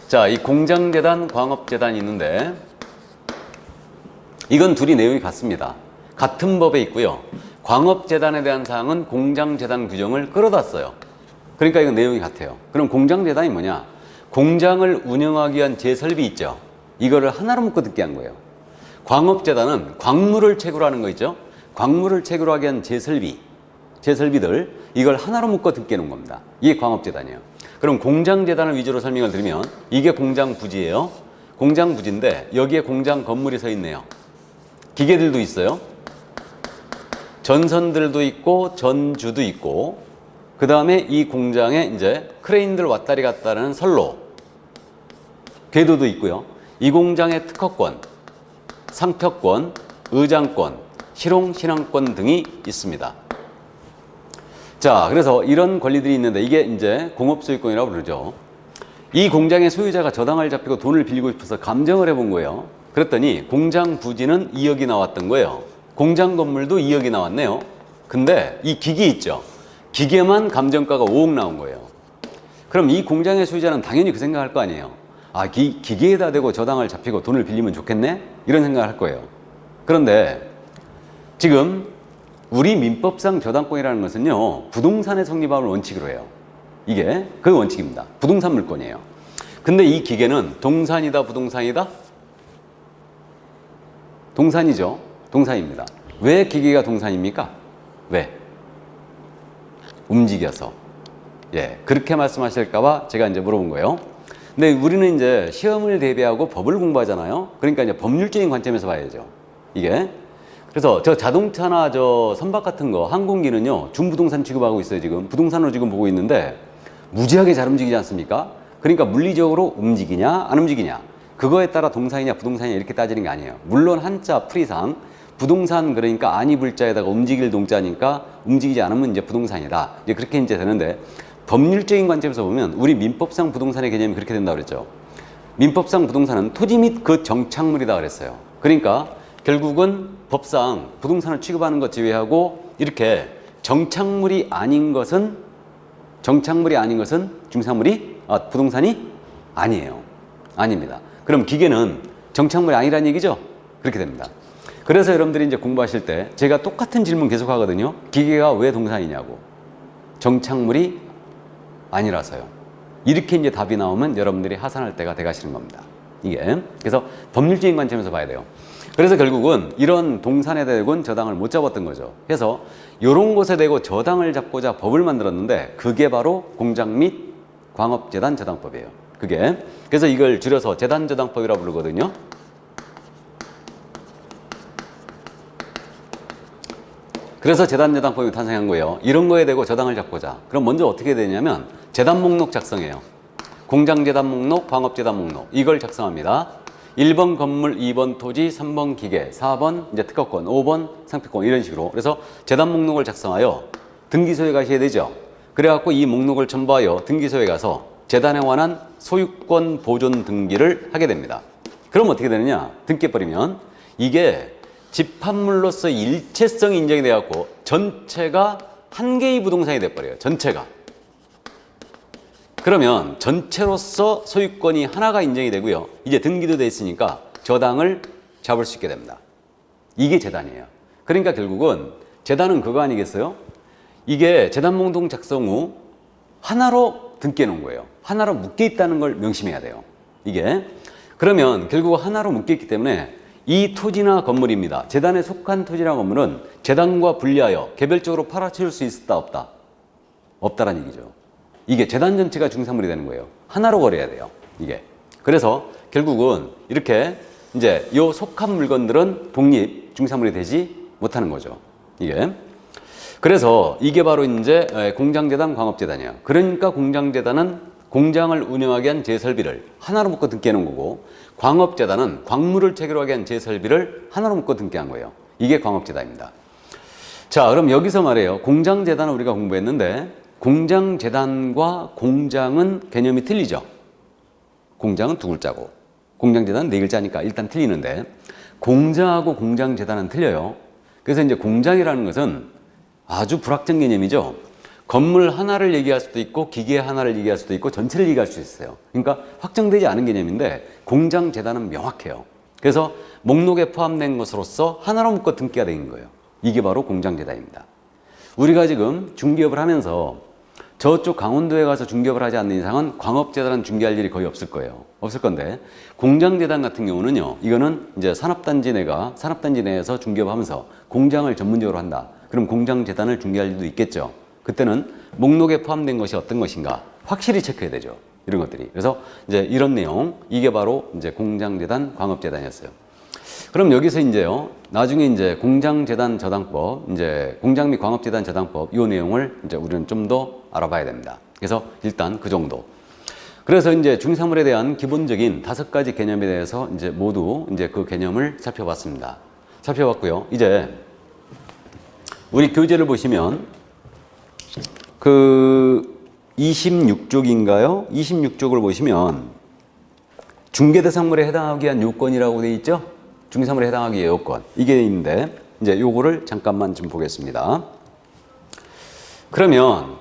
자, 이 공장재단, 광업재단이 있는데, 이건 둘이 내용이 같습니다. 같은 법에 있고요. 광업재단에 대한 사항은 공장재단 규정을 끌어다 써요. 그러니까 이건 내용이 같아요. 그럼 공장재단이 뭐냐? 공장을 운영하기 위한 제설비 있죠. 이거를 하나로 묶어 듣게 한 거예요. 광업재단은 광물을 채굴 하는 거 있죠. 광물을 채굴하기 위한 제설비들, 이걸 하나로 묶어 듣게 해놓은 겁니다. 이게 광업재단이에요. 그럼 공장재단을 위주로 설명을 드리면, 이게 공장부지예요. 공장부지인데 여기에 공장 건물이 서 있네요. 기계들도 있어요. 전선들도 있고 전주도 있고, 그 다음에 이 공장에 이제 크레인들 왔다리 갔다 하는 선로, 궤도도 있고요. 이 공장의 특허권, 상표권, 의장권, 실용 신앙권 등이 있습니다. 자, 그래서 이런 권리들이 있는데, 이게 이제 공업소유권이라고 부르죠. 이 공장의 소유자가 저당을 잡히고 돈을 빌리고 싶어서 감정을 해본 거예요. 그랬더니 공장 부지는 2억이 나왔던 거예요. 공장 건물도 2억이 나왔네요. 근데 이 기계 있죠. 기계만 감정가가 5억 나온 거예요. 그럼 이 공장의 소유자는 당연히 그 생각할 거 아니에요. 아, 기계에다 대고 저당을 잡히고 돈을 빌리면 좋겠네? 이런 생각을 할 거예요. 그런데 지금 우리 민법상 저당권이라는 것은요, 부동산의 성립함을 원칙으로 해요. 이게 그 원칙입니다. 부동산 물권이에요. 근데 이 기계는 동산이다, 부동산이다? 동산이죠. 동산입니다. 왜 기계가 동산입니까? 왜? 움직여서. 예, 그렇게 말씀하실까봐 제가 이제 물어본 거예요. 근데 우리는 이제 시험을 대비하고 법을 공부하잖아요. 그러니까 이제 법률적인 관점에서 봐야죠. 이게. 그래서 저 자동차나 저 선박 같은 거, 항공기는요, 준부동산 취급하고 있어요, 지금. 부동산으로 지금 보고 있는데, 무지하게 잘 움직이지 않습니까? 그러니까 물리적으로 움직이냐, 안 움직이냐. 그거에 따라 동산이냐, 부동산이냐 이렇게 따지는 게 아니에요. 물론 한자 풀이상, 부동산 그러니까 아니 불자에다가 움직일 동자니까 움직이지 않으면 이제 부동산이다. 이제 그렇게 이제 되는데, 법률적인 관점에서 보면 우리 민법상 부동산의 개념이 그렇게 된다고 그랬죠. 민법상 부동산은 토지 및 그 정착물이다 그랬어요. 그러니까 결국은 법상 부동산을 취급하는 것 제외하고 이렇게 정착물이 아닌 것은 부동산이 아니에요. 아닙니다. 그럼 기계는 정착물이 아니라는 얘기죠? 그렇게 됩니다. 그래서 여러분들이 이제 공부하실 때 제가 똑같은 질문 계속 하거든요. 기계가 왜 동산이냐고. 정착물이 아니라서요. 이렇게 이제 답이 나오면 여러분들이 하산할 때가 돼가시는 겁니다. 이게. 그래서 법률적인 관점에서 봐야 돼요. 그래서 결국은 이런 동산에 대고 저당을 못 잡았던 거죠. 그래서 이런 곳에 대고 저당을 잡고자 법을 만들었는데 그게 바로 공장 및 광업재단 저당법이에요. 그게. 그래서 이걸 줄여서 재단저당법이라고 부르거든요. 그래서 재단저당법이 탄생한 거예요. 이런 거에 대고 저당을 잡고자. 그럼 먼저 어떻게 되냐면 재단 목록 작성해요. 공장재단 목록, 광업재단 목록. 이걸 작성합니다. 1번 건물, 2번 토지, 3번 기계, 4번 이제 특허권, 5번 상표권 이런 식으로. 그래서 재단 목록을 작성하여 등기소에 가셔야 되죠. 그래갖고 이 목록을 첨부하여 등기소에 가서 재단에 관한 소유권 보존 등기를 하게 됩니다. 그럼 어떻게 되느냐? 등기해버리면 이게 집합물로서 일체성이 인정이 돼갖고 전체가 한 개의 부동산이 돼버려요. 전체가. 그러면 전체로서 소유권이 하나가 인정이 되고요. 이제 등기도 돼 있으니까 저당을 잡을 수 있게 됩니다. 이게 재단이에요. 그러니까 결국은 재단은 그거 아니겠어요? 이게 재단 목록 작성 후 하나로 등기해 놓은 거예요. 하나로 묶여 있다는 걸 명심해야 돼요. 이게. 그러면 결국 하나로 묶여 있기 때문에 이 토지나 건물입니다. 재단에 속한 토지나 건물은 재단과 분리하여 개별적으로 팔아치울 수 있다, 없다? 없다라는 얘기죠. 이게 재단 전체가 중산물이 되는 거예요. 하나로 거래해야 돼요. 이게. 그래서 결국은 이렇게 이제 요 속한 물건들은 독립 중산물이 되지 못하는 거죠. 이게. 그래서 이게 바로 이제 공장재단, 광업재단이에요. 그러니까 공장재단은 공장을 운영하게 한 제설비를 하나로 묶어 등기해 놓은 거고, 광업재단은 광물을 체결하게 한 제설비를 하나로 묶어 등기한 거예요. 이게 광업재단입니다. 자, 그럼 여기서 말이에요. 공장재단을 우리가 공부했는데 공장재단과 공장은 개념이 틀리죠. 공장은 두 글자고 공장재단은 네 글자니까 일단 틀리는데 공장하고 공장재단은 틀려요. 그래서 이제 공장이라는 것은 아주 불확정 개념이죠. 건물 하나를 얘기할 수도 있고 기계 하나를 얘기할 수도 있고 전체를 얘기할 수 있어요. 그러니까 확정되지 않은 개념인데 공장재단은 명확해요. 그래서 목록에 포함된 것으로서 하나로 묶어 등기가 된 거예요. 이게 바로 공장재단입니다. 우리가 지금 중개업을 하면서 저쪽 강원도에 가서 중개업을 하지 않는 이상은 광업재단은 중개할 일이 거의 없을 거예요. 없을 건데 공장재단 같은 경우는요. 이거는 이제 산업단지 내에서 중개업을 하면서 공장을 전문적으로 한다. 그럼 공장재단을 중개할 일도 있겠죠. 그때는 목록에 포함된 것이 어떤 것인가 확실히 체크해야 되죠. 이런 것들이. 그래서 이제 이런 내용, 이게 바로 이제 공장재단, 광업재단이었어요. 그럼 여기서 이제요, 나중에 이제 공장재단 저당법, 이제 공장 및 광업재단 저당법, 이 내용을 이제 우리는 좀 더 알아봐야 됩니다. 그래서 일단 그 정도. 그래서 이제 중산물에 대한 기본적인 5가지 개념에 대해서 이제 모두 이제 그 개념을 살펴봤습니다. 살펴봤고요. 이제 우리 교재를 보시면 그 26쪽인가요? 26쪽을 보시면 중개대상물에 해당하기 위한 요건이라고 되어 있죠? 중개사물에 해당하기 위한 요건. 이게 있는데 이제 요거를 잠깐만 좀 보겠습니다. 그러면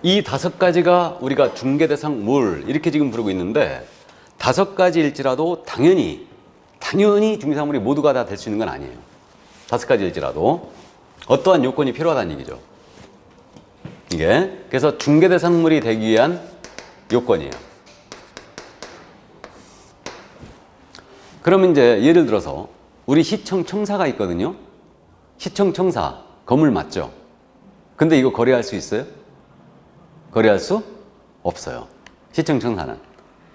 이 5가지가 우리가 중개대상물 이렇게 지금 부르고 있는데 5가지일지라도 당연히 중개사물이 모두가 다 될 수 있는 건 아니에요. 5가지일지라도 어떠한 요건이 필요하다는 얘기죠. 이게 그래서 중개대상물이 되기 위한 요건이에요. 그러면 이제 예를 들어서 우리 시청청사가 있거든요. 시청청사 건물 맞죠? 근데 이거 거래할 수 있어요? 거래할 수 없어요. 시청청사는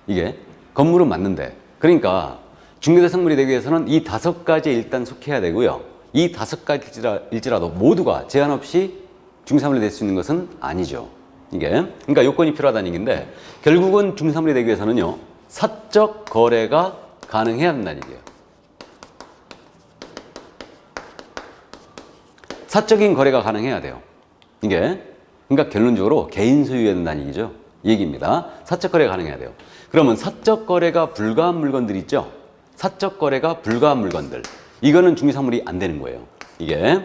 이게 건물은 맞는데, 그러니까 중개대상물이 되기 위해서는 이 5가지에 일단 속해야 되고요. 이 5가지일지라도 모두가 제한 없이 중개사물이 될 수 있는 것은 아니죠. 이게 그러니까 요건이 필요하다는 얘기인데, 결국은 중개사물이 되기 위해서는요, 사적 거래가 가능해야 된다는 얘기예요. 사적인 거래가 가능해야 돼요. 이게 그러니까 결론적으로 개인 소유해야 된다는 얘기죠. 이 얘기입니다. 사적 거래가 가능해야 돼요. 그러면 사적 거래가 불가한 물건들 있죠? 사적 거래가 불가한 물건들, 이거는 중개사물이 안 되는 거예요. 이게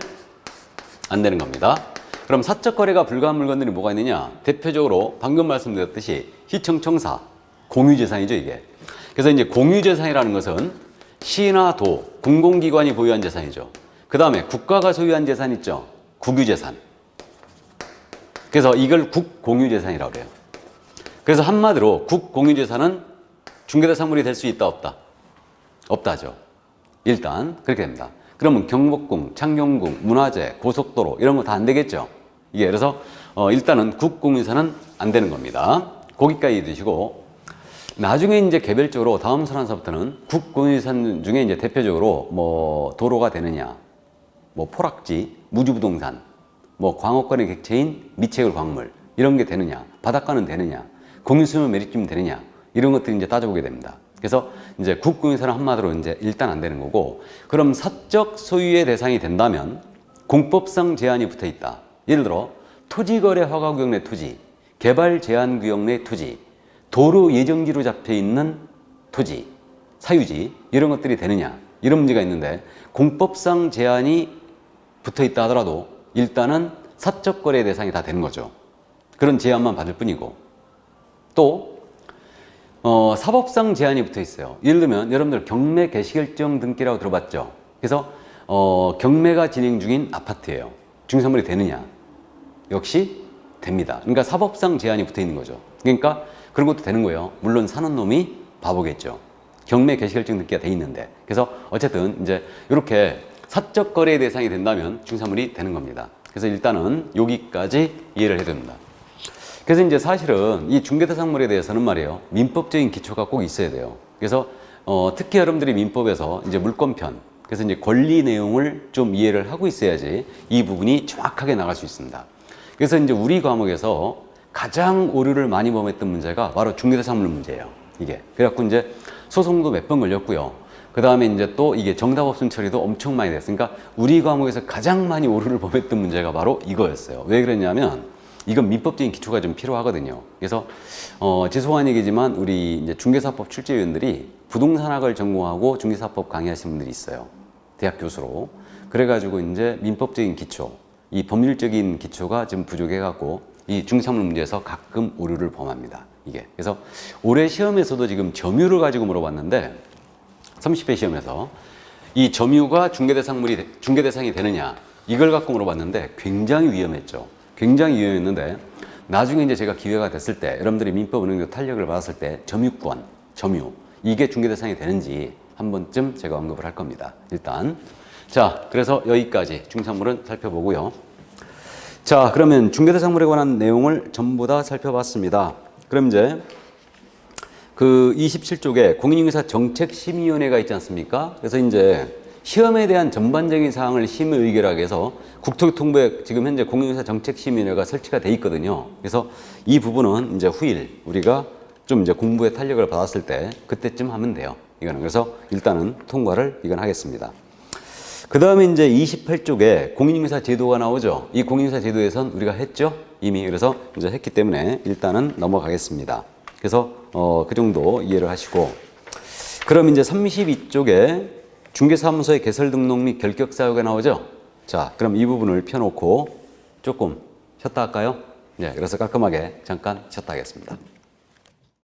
안 되는 겁니다. 그럼 사적 거래가 불가한 물건들이 뭐가 있느냐? 대표적으로 방금 말씀드렸듯이 시청청사, 공유재산이죠, 이게. 그래서 이제 공유재산이라는 것은 시나 도, 공공기관이 보유한 재산이죠. 그 다음에 국가가 소유한 재산 있죠? 국유재산. 그래서 이걸 국공유재산이라고 해요. 그래서 한마디로 국공유재산은 중개대상물이 될 수 있다, 없다? 없다죠. 일단 그렇게 됩니다. 그러면 경복궁, 창경궁, 문화재, 고속도로 이런 거 다 안 되겠죠. 이게 그래서 일단은 국공유재산은 안 되는 겁니다. 거기까지 드시고, 나중에 이제 개별적으로 다음 순환서부터는 국공유재산 중에 이제 대표적으로 뭐 도로가 되느냐, 뭐 포락지, 무주부동산, 뭐 광업권의 객체인 미채굴 광물 이런 게 되느냐, 바닷가는 되느냐, 공유수면 매립지면 되느냐, 이런 것들이 이제 따져보게 됩니다. 그래서 이제 국공유재산은 한마디로 이제 일단 안 되는 거고, 그럼 사적 소유의 대상이 된다면 공법상 제한이 붙어 있다. 예를 들어 토지거래 허가구역 내 토지, 개발 제한구역 내 토지, 도로 예정지로 잡혀 있는 토지, 사유지 이런 것들이 되느냐, 이런 문제가 있는데, 공법상 제한이 붙어 있다 하더라도 일단은 사적 거래 대상이 다 되는 거죠. 그런 제한만 받을 뿐이고, 또 사법상 제한이 붙어 있어요. 예를 들면 여러분들 경매 개시결정 등기라고 들어봤죠? 그래서 경매가 진행 중인 아파트예요. 중개사물이 되느냐? 역시 됩니다. 그러니까 사법상 제한이 붙어 있는 거죠. 그러니까 그런 것도 되는 거예요. 물론 사는 놈이 바보겠죠. 경매 개시결정 등기가 돼 있는데. 그래서 어쨌든 이제 이렇게 사적 거래 대상이 된다면 중개사물이 되는 겁니다. 그래서 일단은 여기까지 이해를 해야 됩니다. 그래서 이제 사실은 이 중개대상물에 대해서는 말이에요, 민법적인 기초가 꼭 있어야 돼요. 그래서 특히 여러분들이 민법에서 이제 물권편, 그래서 이제 권리 내용을 좀 이해를 하고 있어야지 이 부분이 정확하게 나갈 수 있습니다. 그래서 이제 우리 과목에서 가장 오류를 많이 범했던 문제가 바로 중개대상물 문제예요. 이게 그래갖고 이제 소송도 몇 번 걸렸고요. 그 다음에 이제 또 이게 정답 없음 처리도 엄청 많이 됐으니까 우리 과목에서 가장 많이 오류를 범했던 문제가 바로 이거였어요. 왜 그랬냐면 이건 민법적인 기초가 좀 필요하거든요. 그래서 죄송한 얘기지만 우리 이제 중개사법 출제위원들이 부동산학을 전공하고 중개사법 강의하시는 분들이 있어요. 대학 교수로. 그래가지고 이제 민법적인 기초, 이 법률적인 기초가 좀 부족해갖고 이 중개사물 문제에서 가끔 오류를 범합니다. 이게 그래서 올해 시험에서도 지금 점유를 가지고 물어봤는데 30회 시험에서 이 점유가 중개대상이 되느냐 이걸 갖고 물어봤는데 굉장히 위험했죠. 굉장히 위험했는데 나중에 이제 제가 기회가 됐을 때 여러분들이 민법은행도 탄력을 받았을 때 점유권, 점유 이게 중개대상이 되는지 한 번쯤 제가 언급을 할 겁니다. 일단 자, 그래서 여기까지 중개사물은 살펴보고요. 자, 그러면 중개대상물에 관한 내용을 전부 다 살펴봤습니다. 그럼 이제 그 27쪽에 공인중개사 정책심의위원회가 있지 않습니까? 그래서 이제 시험에 대한 전반적인 사항을 심의 의결하기 위해서 국토교통부에 지금 현재 공인중개사 정책심의위원회가 설치가 돼 있거든요. 그래서 이 부분은 이제 후일 우리가 좀 이제 공부에 탄력을 받았을 때 그때쯤 하면 돼요. 이거는 그래서 일단은 통과를 이건 하겠습니다. 그 다음에 이제 28쪽에 공인중개사 제도가 나오죠. 이 공인중개사 제도에선 우리가 했죠. 이미 그래서 이제 했기 때문에 일단은 넘어가겠습니다. 그래서 그 정도 이해를 하시고, 그럼 이제 32쪽에 중개사무소의 개설 등록 및 결격 사유가 나오죠. 자, 그럼 이 부분을 펴놓고 조금 쉬었다 할까요? 네, 그래서 깔끔하게 잠깐 쉬었다 하겠습니다.